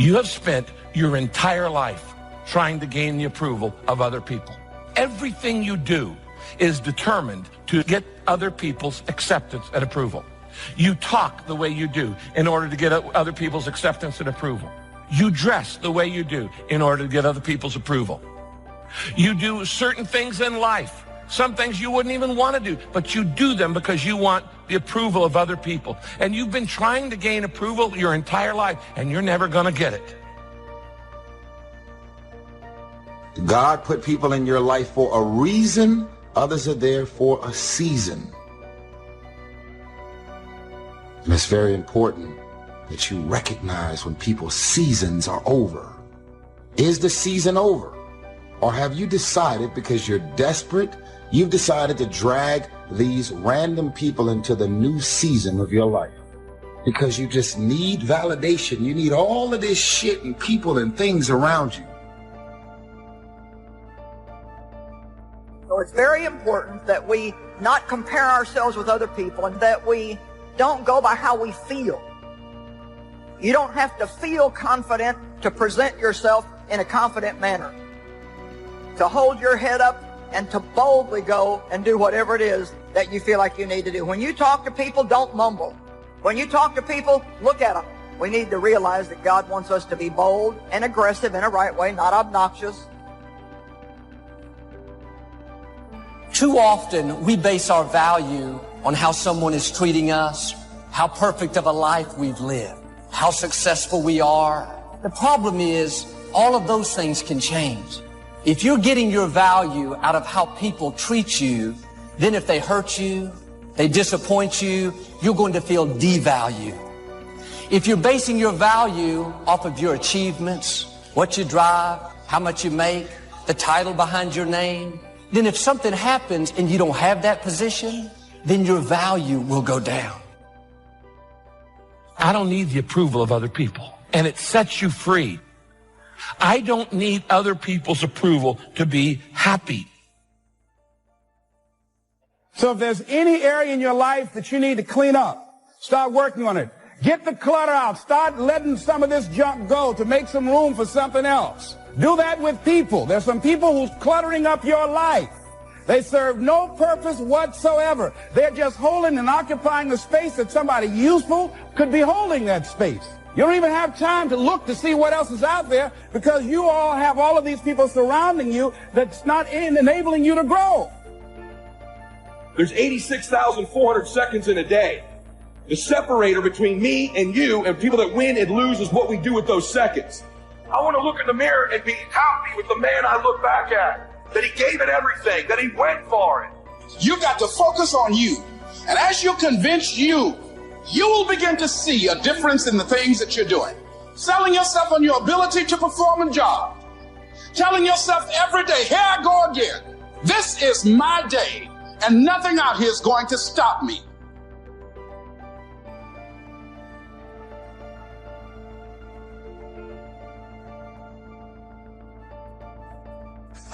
You have spent your entire life trying to gain the approval of other people. Everything you do is determined to get other people's acceptance and approval. You talk the way you do in order to get other people's acceptance and approval. You dress the way you do in order to get other people's approval. You do certain things in life, some things you wouldn't even want to do, but you do them because you want the approval of other people. And you've been trying to gain approval your entire life, and you're never going to get it. God put people in your life for a reason. Others are there for a season. And it's very important that you recognize when people's seasons are over. Is the season over? Or have you decided, because you're desperate, you've decided to drag these random people into the new season of your life? Because you just need validation. You need all of this shit and people and things around you. So it's very important that we not compare ourselves with other people and that we don't go by how we feel. You don't have to feel confident to present yourself in a confident manner. To hold your head up and to boldly go and do whatever it is that you feel like you need to do. When you talk to people, don't mumble. When you talk to people, look at them. We need to realize that God wants us to be bold and aggressive in a right way, not obnoxious. Too often, we base our value on how someone is treating us, how perfect of a life we've lived, how successful we are. The problem is, all of those things can change. If you're getting your value out of how people treat you, then if they hurt you, they disappoint you, you're going to feel devalued. If you're basing your value off of your achievements, what you drive, how much you make, the title behind your name, then if something happens and you don't have that position, then your value will go down. I don't need the approval of other people, and it sets you free. I don't need other people's approval to be happy. So if there's any area in your life that you need to clean up, start working on it. Get the clutter out. Start letting some of this junk go to make some room for something else. Do that with people. There's some people who's cluttering up your life. They serve no purpose whatsoever. They're just holding and occupying the space that somebody useful could be holding that space. You don't even have time to look to see what else is out there because you all have all of these people surrounding you that's not enabling you to grow. There's 86,400 seconds in a day. The separator between me and you and people that win and lose is what we do with those seconds. I want to look in the mirror and be happy with the man I look back at. That he gave it everything, that he went for it. You got to focus on you. And as you convince you, you will begin to see a difference in the things that you're doing. Selling yourself on your ability to perform a job. Telling yourself every day, here I go again. This is my day, and nothing out here is going to stop me.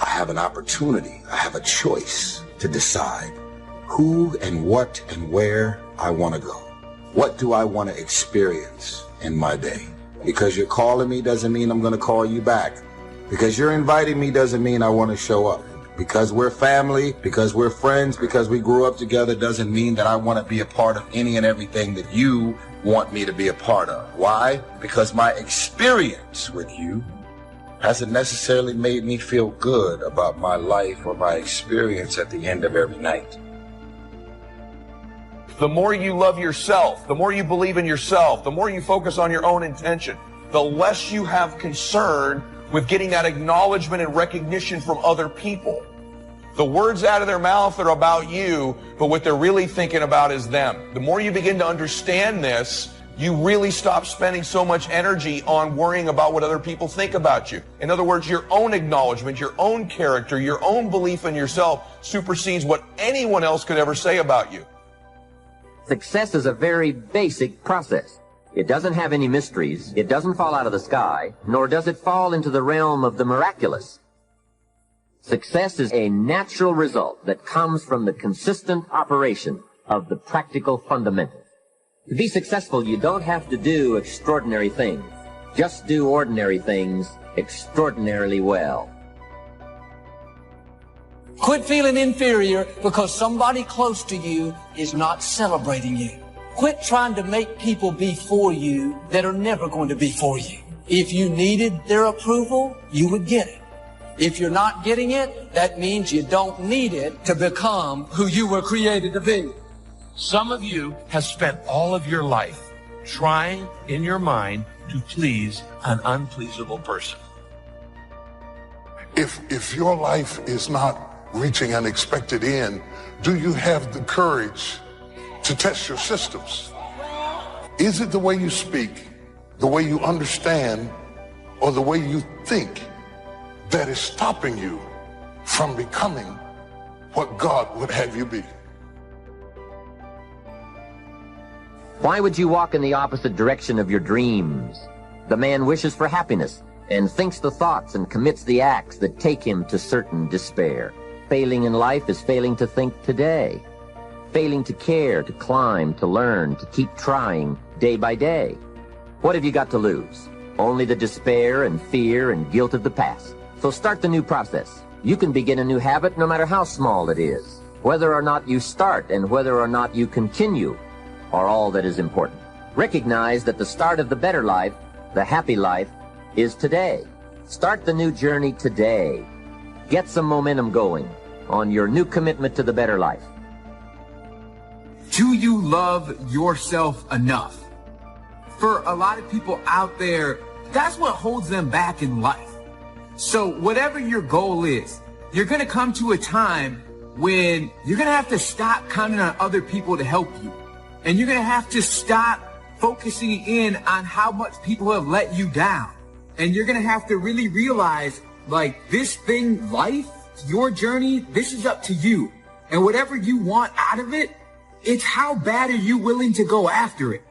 I have an opportunity, I have a choice to decide who and what and where I want to go. What do I want to experience in my day? Because you're calling me doesn't mean I'm going to call you back. Because you're inviting me doesn't mean I want to show up. Because we're family, because we're friends, because we grew up together doesn't mean that I want to be a part of any and everything that you want me to be a part of. Why? Because my experience with you hasn't necessarily made me feel good about my life or my experience at the end of every night. The more you love yourself, the more you believe in yourself, the more you focus on your own intention, the less you have concern with getting that acknowledgement and recognition from other people. The words out of their mouth are about you, but what they're really thinking about is them. The more you begin to understand this, you really stop spending so much energy on worrying about what other people think about you. In other words, your own acknowledgement, your own character, your own belief in yourself supersedes what anyone else could ever say about you. Success is a very basic process. It doesn't have any mysteries. It doesn't fall out of the sky, nor does it fall into the realm of the miraculous. Success is a natural result that comes from the consistent operation of the practical fundamentals. To be successful, you don't have to do extraordinary things. Just do ordinary things extraordinarily well. Quit feeling inferior because somebody close to you is not celebrating you. Quit trying to make people be for you that are never going to be for you. If you needed their approval, you would get it. If you're not getting it, that means you don't need it to become who you were created to be. Some of you have spent all of your life trying in your mind to please an unpleasable person. If your life is not reaching an expected end, do you have the courage to test your systems? Is it the way you speak, the way you understand, or the way you think that is stopping you from becoming what God would have you be? Why would you walk in the opposite direction of your dreams? The man wishes for happiness and thinks the thoughts and commits the acts that take him to certain despair. Failing in life is failing to think today, failing to care, to climb, to learn, to keep trying day by day. What have you got to lose? Only the despair and fear and guilt of the past. So start the new process. You can begin a new habit no matter how small it is. Whether or not you start and whether or not you continue are all that is important. Recognize that the start of the better life, the happy life, is today. Start the new journey today. Get some momentum going on your new commitment to the better life. Do you love yourself enough? For a lot of people out there, that's what holds them back in life. So whatever your goal is, you're going to come to a time when you're going to have to stop counting on other people to help you. And you're going to have to stop focusing in on how much people have let you down. And you're going to have to really realize, like, this thing, life, your journey, this is up to you. And whatever you want out of it, it's how bad are you willing to go after it?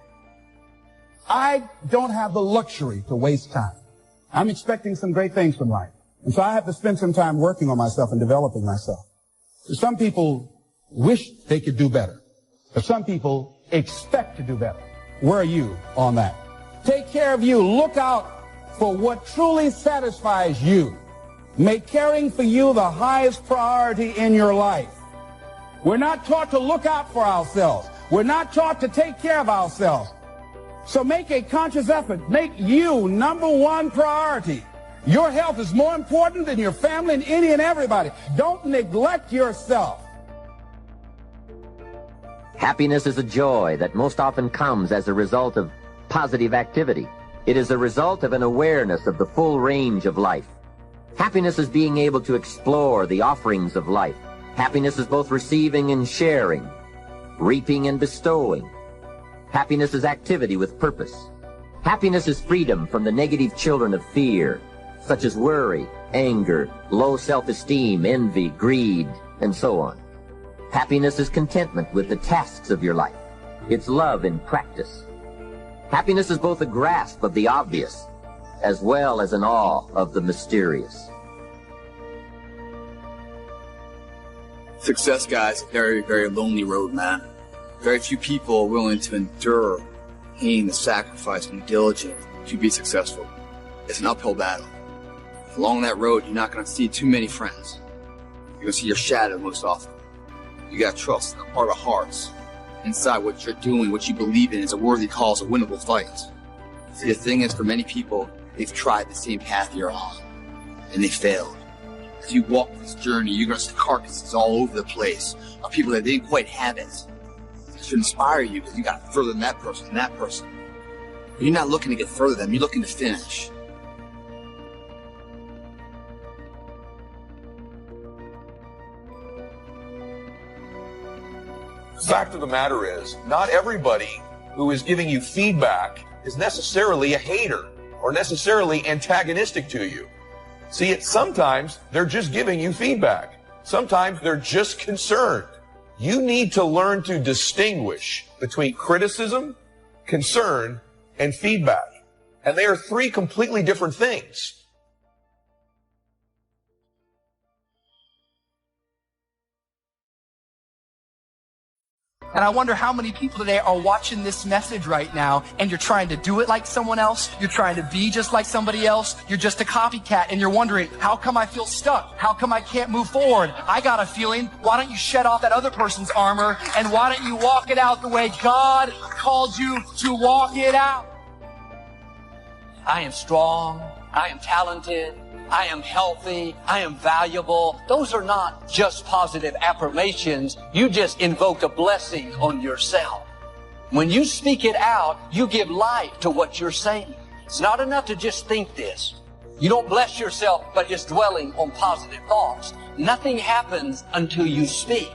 I don't have the luxury to waste time. I'm expecting some great things from life. And so I have to spend some time working on myself and developing myself. Some people wish they could do better, but some people expect to do better. Where are you on that? Take care of you. Look out for what truly satisfies you. Make caring for you the highest priority in your life. We're not taught to look out for ourselves. We're not taught to take care of ourselves. So make a conscious effort. Make you number one priority. Your health is more important than your family and any and everybody. Don't neglect yourself. Happiness is a joy that most often comes as a result of positive activity. It is a result of an awareness of the full range of life. Happiness is being able to explore the offerings of life. Happiness is both receiving and sharing, reaping and bestowing. Happiness is activity with purpose. Happiness is freedom from the negative children of fear, such as worry, anger, low self-esteem, envy, greed, and so on. Happiness is contentment with the tasks of your life. It's love in practice. Happiness is both a grasp of the obvious as well as an awe of the mysterious. Success, guys, a very, very lonely road, man. Very few people are willing to endure pain, the sacrifice, and diligence to be successful. It's an uphill battle. Along that road, you're not going to see too many friends. You're going to see your shadow most often. You got to trust the heart of hearts. Inside what you're doing, what you believe in, is a worthy cause, a winnable fight. See, the thing is, for many people, they've tried the same path you're on, and they failed. As you walk this journey, you're going to see carcasses all over the place of people that didn't quite have it. It should inspire you, because you got further than that person and that person. But you're not looking to get further than them, you're looking to finish. The fact of the matter is, not everybody who is giving you feedback is necessarily a hater or necessarily antagonistic to you. See, sometimes they're just giving you feedback. Sometimes they're just concerned. You need to learn to distinguish between criticism, concern, and feedback. And they are three completely different things. And I wonder how many people today are watching this message right now and you're trying to do it like someone else. You're trying to be just like somebody else. You're just a copycat and you're wondering, how come I feel stuck? How come I can't move forward? I got a feeling. Why don't you shed off that other person's armor and why don't you walk it out the way God called you to walk it out? I am strong. I am talented. I am healthy, I am valuable. Those are not just positive affirmations. You just invoke a blessing on yourself. When you speak it out, you give life to what you're saying. It's not enough to just think this. You don't bless yourself by just dwelling on positive thoughts. Nothing happens until you speak.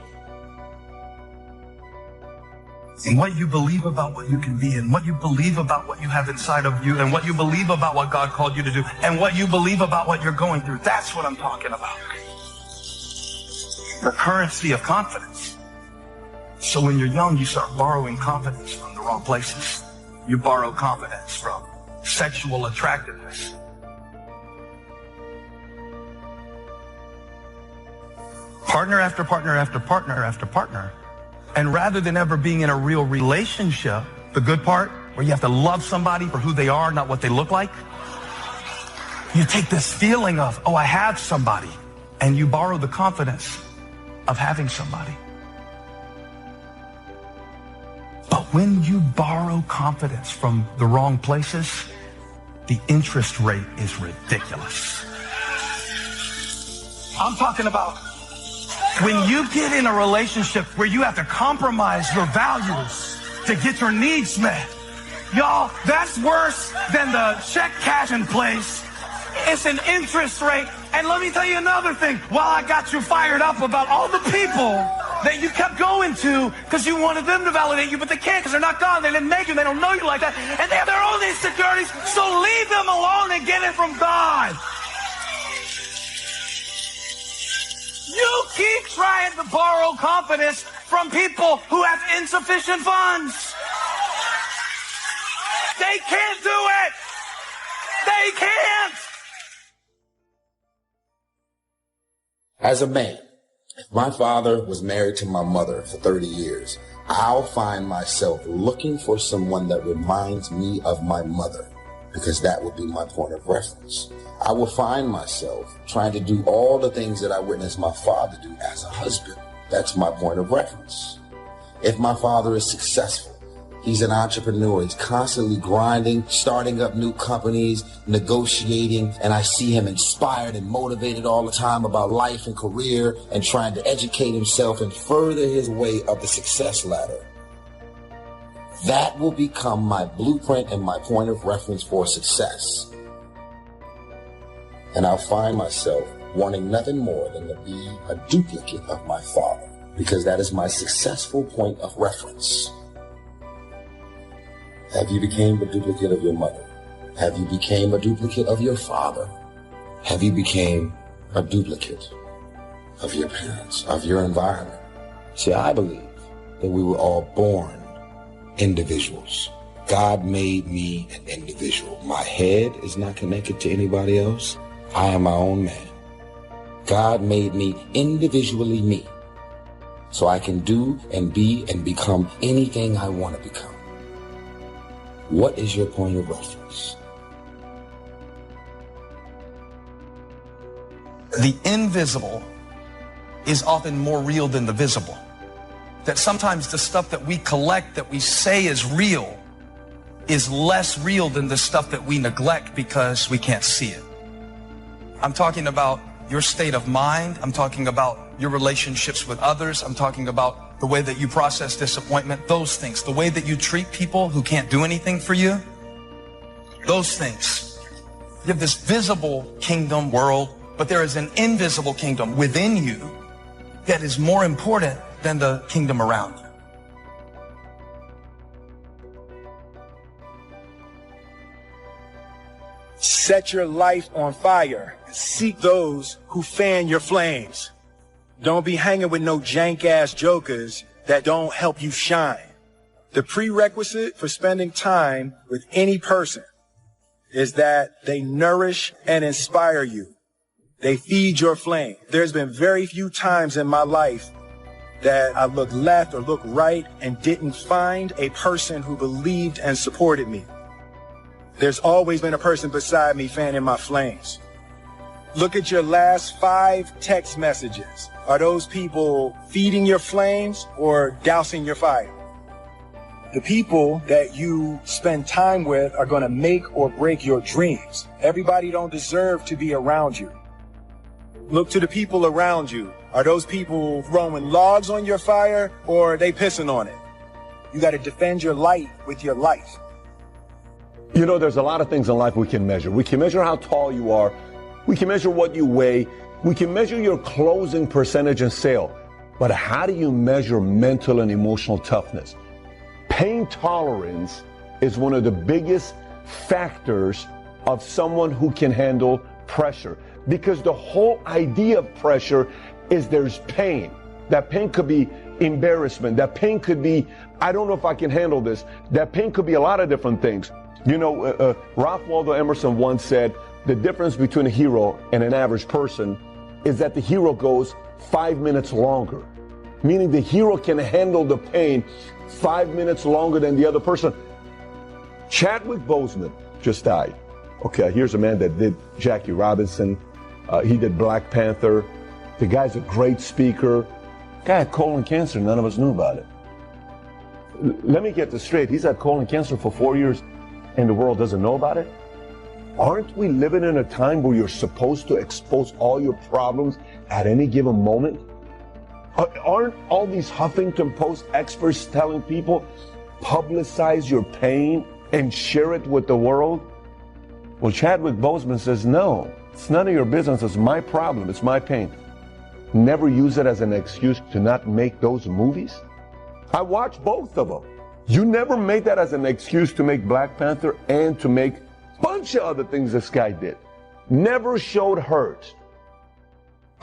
And what you believe about what you can be, and what you believe about what you have inside of you, and what you believe about what God called you to do, and what you believe about what you're going through. That's what I'm talking about. The currency of confidence. So when you're young, you start borrowing confidence from the wrong places. You borrow confidence from sexual attractiveness. Partner after partner after partner after partner. And rather than ever being in a real relationship, the good part, where you have to love somebody for who they are, not what they look like, you take this feeling of, oh, I have somebody, and you borrow the confidence of having somebody. But when you borrow confidence from the wrong places, the interest rate is ridiculous. I'm talking about when you get in a relationship where you have to compromise your values to get your needs met, y'all, that's worse than the check cash in place. It's an interest rate. And let me tell you another thing. While I got you fired up about all the people that you kept going to because you wanted them to validate you, but they can't because they're not God. They didn't make you. They don't know you like that. And they have their own insecurities. So leave them alone and get it from God. You keep trying to borrow confidence from people who have insufficient funds. They can't do it. They can't. As a man, if my father was married to my mother for 30 years, I'll find myself looking for someone that reminds me of my mother, because that would be my point of reference. I will find myself trying to do all the things that I witnessed my father do as a husband. That's my point of reference. If my father is successful, he's an entrepreneur, he's constantly grinding, starting up new companies, negotiating, and I see him inspired and motivated all the time about life and career and trying to educate himself and further his way up the success ladder. That will become my blueprint and my point of reference for success. And I'll find myself wanting nothing more than to be a duplicate of my father, because that is my successful point of reference. Have you become a duplicate of your mother? Have you become a duplicate of your father? Have you become a duplicate of your parents, of your environment? See, I believe that we were all born individuals. God made me an individual. My head is not connected to anybody else. I am my own man. God made me individually me, so I can do and be and become anything I want to become. What is your point of reference? The invisible is often more real than the visible. That sometimes the stuff that we collect, that we say is real, is less real than the stuff that we neglect because we can't see it. I'm talking about your state of mind. I'm talking about your relationships with others. I'm talking about the way that you process disappointment, those things, the way that you treat people who can't do anything for you, those things. You have this visible kingdom world, but there is an invisible kingdom within you that is more important than the kingdom around you. Set your life on fire. Seek those who fan your flames. Don't be hanging with no jank-ass jokers that don't help you shine. The prerequisite for spending time with any person is that they nourish and inspire you. They feed your flame. There's been very few times in my life that I looked left or looked right and didn't find a person who believed and supported me. There's always been a person beside me fanning my flames. Look at your last 5 text messages. Are those people feeding your flames or dousing your fire? The people that you spend time with are going to make or break your dreams. Everybody don't deserve to be around you. Look to the people around you. Are those people throwing logs on your fire or are they pissing on it? You got to defend your light with your life. You know, there's a lot of things in life we can measure. We can measure how tall you are. We can measure what you weigh. We can measure your closing percentage in sale. But how do you measure mental and emotional toughness? Pain tolerance is one of the biggest factors of someone who can handle pressure. Because the whole idea of pressure is there's pain. That pain could be embarrassment. That pain could be, I don't know if I can handle this. That pain could be a lot of different things. You know, Ralph Waldo Emerson once said, the difference between a hero and an average person is that the hero goes 5 minutes longer. Meaning the hero can handle the pain 5 minutes longer than the other person. Chadwick Boseman just died. Okay, here's a man that did Jackie Robinson. He did Black Panther. The guy's a great speaker. Guy had colon cancer. None of us knew about it. Let me get this straight. He's had colon cancer for 4 years and the world doesn't know about it? Aren't we living in a time where you're supposed to expose all your problems at any given moment? Aren't all these Huffington Post experts telling people, publicize your pain and share it with the world? Well, Chadwick Boseman says, no, it's none of your business. It's my problem. It's my pain. Never use it as an excuse to not make those movies. I watched both of them. You never made that as an excuse to make Black Panther and to make a bunch of other things this guy did. Never showed hurt.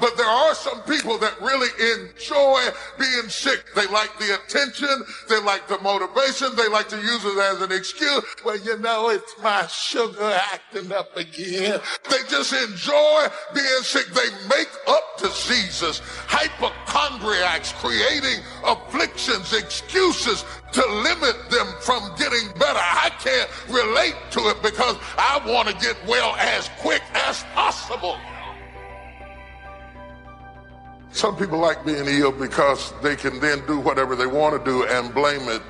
But there are some people that really enjoy being sick. They like the attention. They like the motivation. They like to use it as an excuse. Well, you know, it's my sugar acting up again. They just enjoy being sick. They make up diseases, hypochondriacs, creating afflictions, excuses to limit them from getting better. I can't relate to it because I want to get well as quick as possible. Some people like being ill because they can then do whatever they want to do and blame it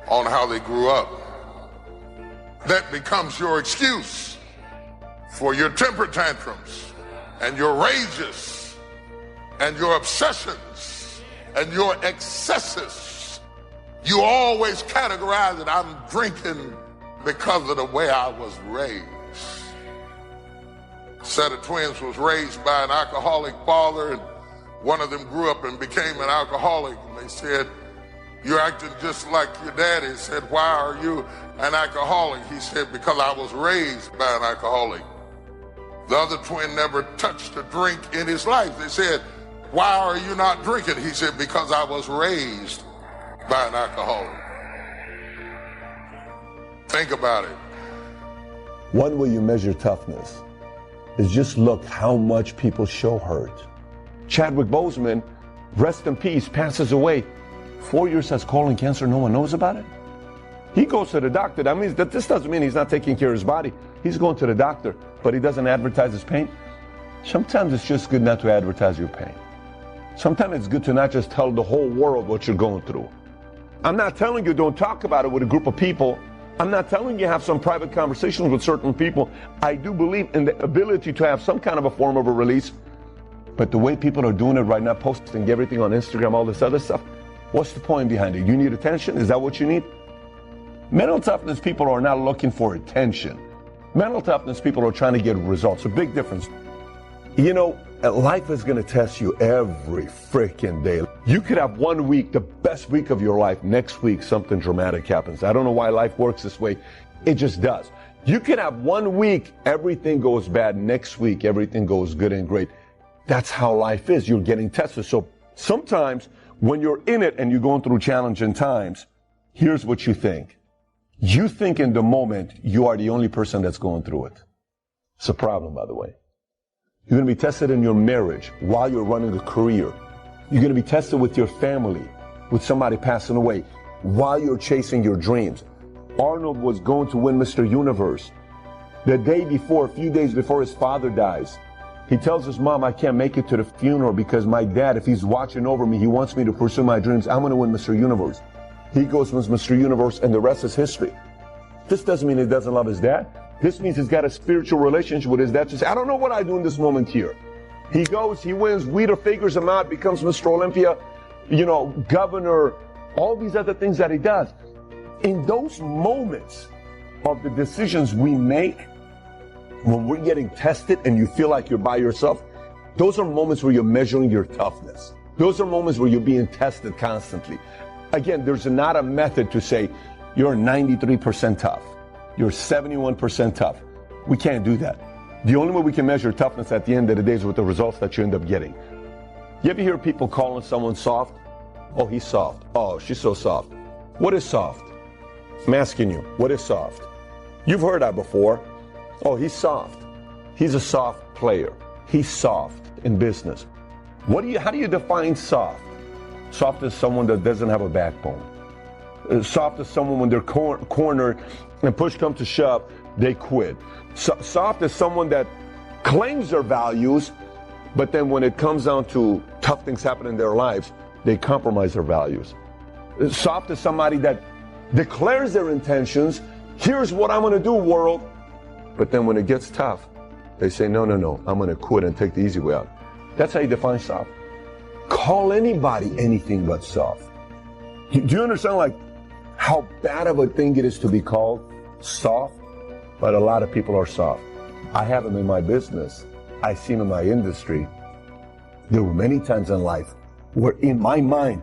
on how they grew up. That becomes your excuse for your temper tantrums and your rages and your obsessions and your excesses. You always categorize it, I'm drinking because of the way I was raised. A set of twins was raised by an alcoholic father, and one of them grew up and became an alcoholic. And they said, you're acting just like your daddy. He said, why are you an alcoholic? He said, because I was raised by an alcoholic. The other twin never touched a drink in his life. They said, why are you not drinking? He said, because I was raised by an alcoholic. Think about it. One way you measure toughness is just look how much people show hurt. Chadwick Boseman, rest in peace, passes away. 4 years has colon cancer, no one knows about it. He goes to the doctor. That means that this doesn't mean he's not taking care of his body. He's going to the doctor, but he doesn't advertise his pain. Sometimes it's just good not to advertise your pain. Sometimes it's good to not just tell the whole world what you're going through. I'm not telling you don't talk about it with a group of people. I'm not telling you have some private conversations with certain people. I do believe in the ability to have some kind of a form of a release. But the way people are doing it right now, posting everything on Instagram, all this other stuff, what's the point behind it? You need attention? Is that what you need? Mental toughness people are not looking for attention. Mental toughness people are trying to get results. A big difference. You know, life is going to test you every freaking day. You could have 1 week, the best week of your life. Next week, something dramatic happens. I don't know why life works this way. It just does. You could have 1 week, everything goes bad. Next week, everything goes good and great. That's how life is. You're getting tested. So sometimes when you're in it and you're going through challenging times, here's what you think. You think in the moment you are the only person that's going through it. It's a problem, by the way. You're going to be tested in your marriage while you're running a career. You're going to be tested with your family, with somebody passing away, while you're chasing your dreams. Arnold was going to win Mr. Universe. The day before, a few days before his father dies, he tells his mom, I can't make it to the funeral because my dad, if he's watching over me, he wants me to pursue my dreams. I'm going to win Mr. Universe. He goes wins Mr. Universe, and the rest is history. This doesn't mean he doesn't love his dad. This means he's got a spiritual relationship with his dad. To say, I don't know what I do in this moment here. He goes, he wins, Weeder figures him out, becomes Mr. Olympia, governor, all these other things that he does. In those moments of the decisions we make, when we're getting tested and you feel like you're by yourself, those are moments where you're measuring your toughness. Those are moments where you're being tested constantly. Again, there's not a method to say you're 93% tough, you're 71% tough. We can't do that. The only way we can measure toughness at the end of the day is with the results that you end up getting. You ever hear people calling someone soft? Oh, he's soft. Oh, she's so soft. What is soft? I'm asking you, what is soft? You've heard that before. Oh, he's soft. He's a soft player. He's soft in business. How do you define soft? Soft is someone that doesn't have a backbone. Soft is someone when they're cornered and push comes to shove, they quit. Soft is someone that claims their values, but then when it comes down to tough things happen in their lives, they compromise their values. Soft is somebody that declares their intentions. Here's what I'm going to do, world. But then when it gets tough, they say, no, I'm going to quit and take the easy way out. That's how you define soft. Call anybody anything but soft. Do you understand how bad of a thing it is to be called soft? But a lot of people are soft. I have them in my business. I see them in my industry. There were many times in life where in my mind,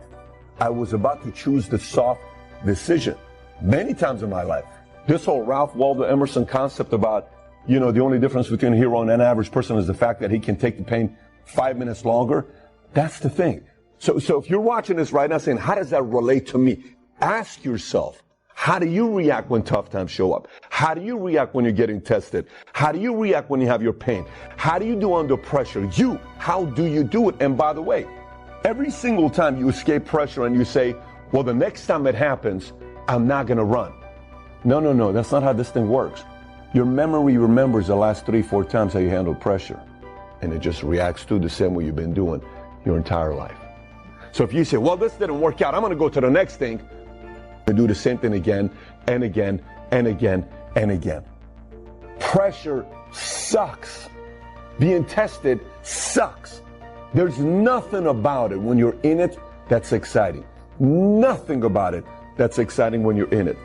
I was about to choose the soft decision. Many times in my life. This whole Ralph Waldo Emerson concept about, the only difference between a hero and an average person is the fact that he can take the pain 5 minutes longer. That's the thing. So if you're watching this right now saying, how does that relate to me? Ask yourself, how do you react when tough times show up? How do you react when you're getting tested? How do you react when you have your pain? How do you do under pressure? How do you do it? And by the way, every single time you escape pressure and you say, well, the next time it happens, I'm not going to run. No, that's not how this thing works. Your memory remembers the last 3-4 times how you handled pressure. And it just reacts to the same way you've been doing your entire life. So if you say, well, this didn't work out, I'm going to go to the next thing, and do the same thing again and again and again and again. Pressure sucks. Being tested sucks. There's nothing about it when you're in it that's exciting. Nothing about it that's exciting when you're in it.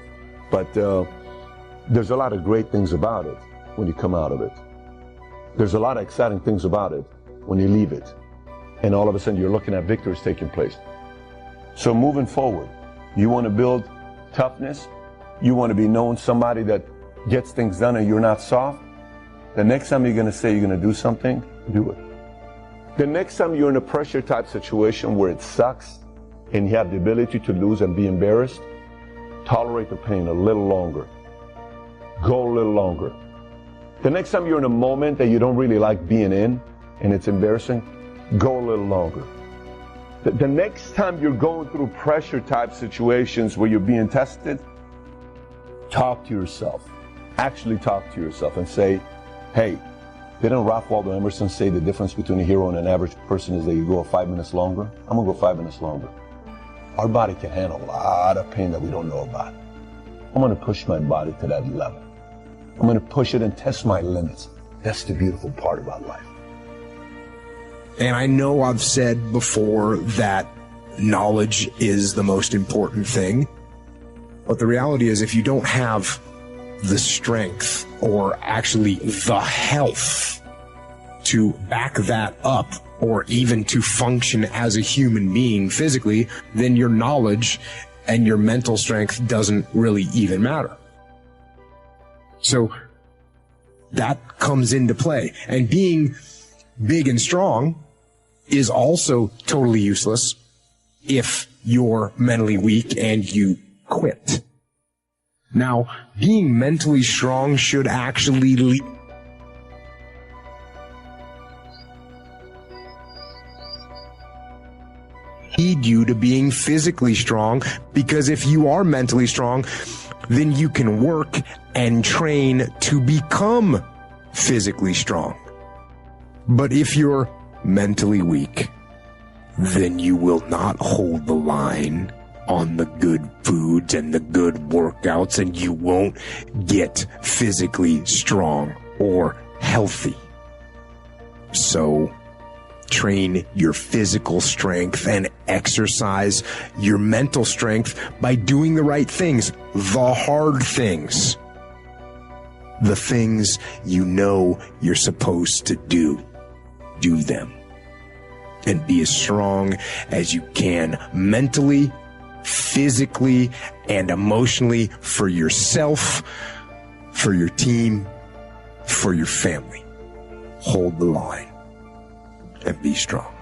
But there's a lot of great things about it when you come out of it. There's a lot of exciting things about it when you leave it. And all of a sudden you're looking at victories taking place. So moving forward, you want to build toughness? You want to be known somebody that gets things done and you're not soft? The next time you're going to say you're going to do something, do it. The next time you're in a pressure type situation where it sucks and you have the ability to lose and be embarrassed, tolerate the pain a little longer. Go a little longer. The next time you're in a moment that you don't really like being in and it's embarrassing, go a little longer. The next time you're going through pressure type situations where you're being tested, talk to yourself. Actually talk to yourself and say, hey, didn't Ralph Waldo Emerson say the difference between a hero and an average person is that you go 5 minutes longer? I'm going to go 5 minutes longer. Our body can handle a lot of pain that we don't know about. I'm going to push my body to that level. I'm going to push it and test my limits. That's the beautiful part about life. And I know I've said before that knowledge is the most important thing. But the reality is if you don't have the strength or actually the health to back that up or even to function as a human being physically, then your knowledge and your mental strength doesn't really even matter. So that comes into play. And being big and strong is also totally useless if you're mentally weak and you quit. Now, being mentally strong should actually lead lead you to being physically strong, because if you are mentally strong, then you can work and train to become physically strong. But if you're mentally weak, then you will not hold the line on the good foods and the good workouts, and you won't get physically strong or healthy. So train your physical strength and exercise your mental strength by doing the right things, the hard things, the things you know you're supposed to do. Do them. And be as strong as you can mentally, physically, and emotionally for yourself, for your team, for your family. Hold the line and be strong.